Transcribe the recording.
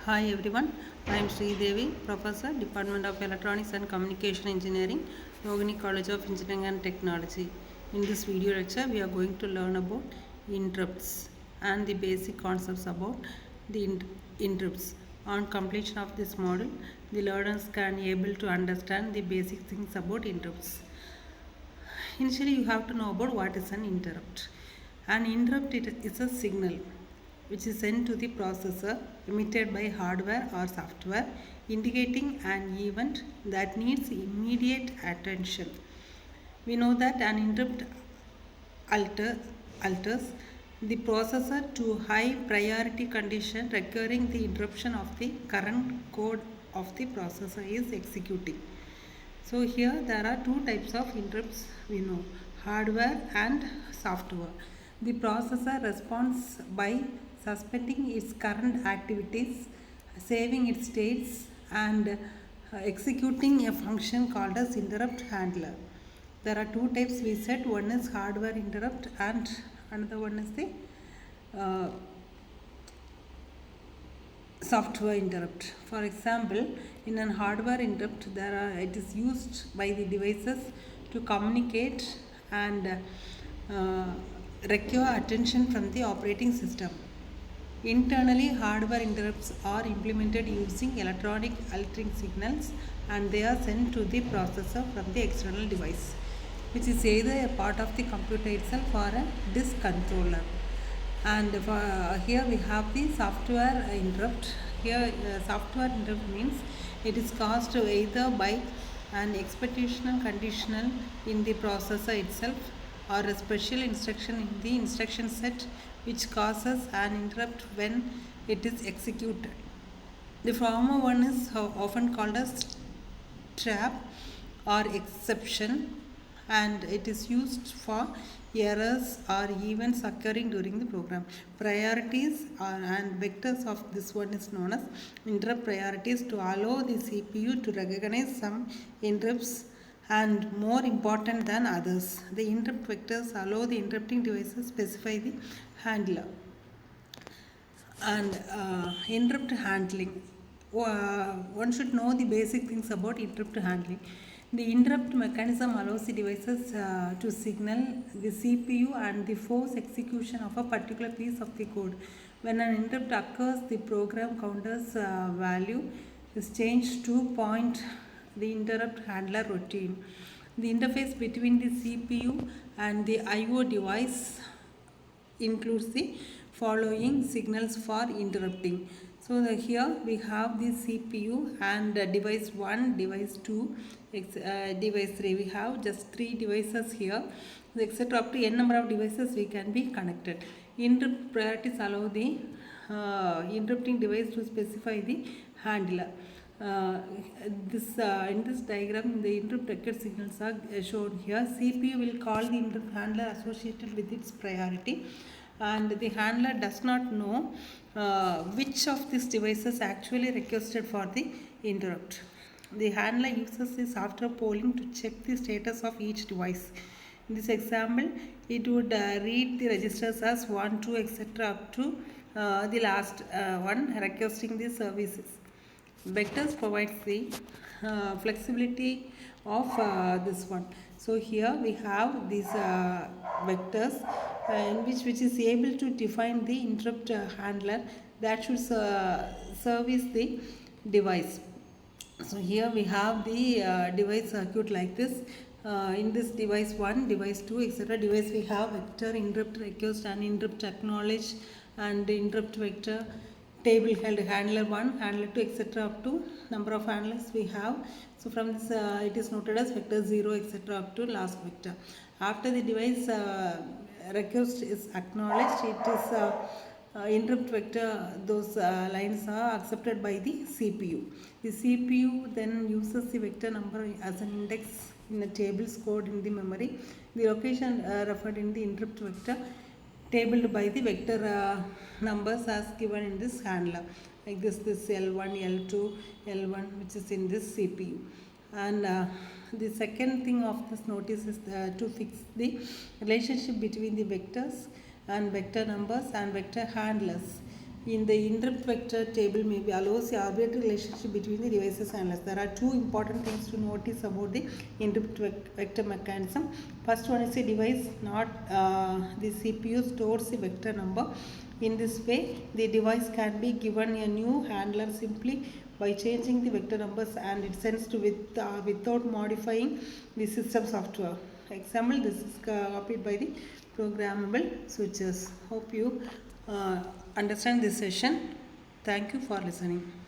Hi everyone, I am Sri Devi, Professor, Department of Electronics and Communication Engineering, Yogini College of Engineering and Technology. In this video lecture, we are going to learn about interrupts and the basic concepts about the interrupts. On completion of this module, the learners can able to understand the basic things about interrupts. Initially, you have to know about what is an interrupt. An interrupt is a signal which is sent to the processor emitted by hardware or software indicating an event that needs immediate attention. We know that an interrupt alters the processor to high priority condition requiring the interruption of the current code of the processor is executing. So here there are two types of interrupts we know, hardware and software. The processor responds by suspending its current activities, saving its states and executing a function called as interrupt handler. There are two types we said, one is hardware interrupt and another one is the uh, software interrupt. For example, in an hardware interrupt, it is used by the devices to communicate and require attention from the operating system. Internally, hardware interrupts are implemented using electronic altering signals and they are sent to the processor from the external device, which is either a part of the computer itself or a disk controller. And here we have the software interrupt. Here software interrupt means it is caused either by an expectational conditional in the processor itself or a special instruction in the instruction set which causes an interrupt when it is executed. The former one is often called as trap or exception and it is used for errors or events occurring during the program. Priorities and vectors of this one is known as interrupt priorities to allow the CPU to recognize some interrupts and more important than others. The interrupt vectors allow the interrupting devices specify the handler. And interrupt handling. One should know the basic things about interrupt handling. The interrupt mechanism allows the devices to signal the CPU and the force execution of a particular piece of the code. When an interrupt occurs, the program counter's value is changed to point the interrupt handler routine. The interface between the CPU and the I/O device includes the following signals for interrupting. So here we have the CPU and device 1, device 2, device 3. We have just 3 devices here, etc. Up to n number of devices we can be connected. Interrupt priorities allow the interrupting device to specify the handler. In this diagram, the interrupt record signals are shown here. CPU will call the interrupt handler associated with its priority, and the handler does not know which of these devices actually requested for the interrupt. The handler uses the software polling to check the status of each device. In this example, it would read the registers as 1, 2, etc. up to the last one requesting the services. Vectors provides the flexibility of this one. So here we have these vectors in which is able to define the interrupt handler that should service the device. So here we have the device circuit like this. In this device 1, device 2, etc. device we have vector, interrupt request and interrupt acknowledge and interrupt vector, table held handler 1, handler 2, etc. up to number of handlers we have. So from this it is noted as vector 0, etc. up to last vector. After the device request is acknowledged, it is interrupt vector, those lines are accepted by the CPU. The CPU then uses the vector number as an index in a table stored in the memory. The location referred in the interrupt vector tabled by the vector numbers as given in this handler, like this L1, L2, L1 which is in this CPU. And the second thing of this notice is to fix the relationship between the vectors and vector numbers and vector handlers. in the interrupt vector table maybe allows the arbitrary relationship between the devices handlers. There are two important things to notice about the interrupt vector mechanism. First one is the device, not the CPU stores the vector number. In this way, the device can be given a new handler simply by changing the vector numbers, and it sends to without modifying the system software. Example, this is copied by the programmable switches. Hope you understand this session. Thank you for listening.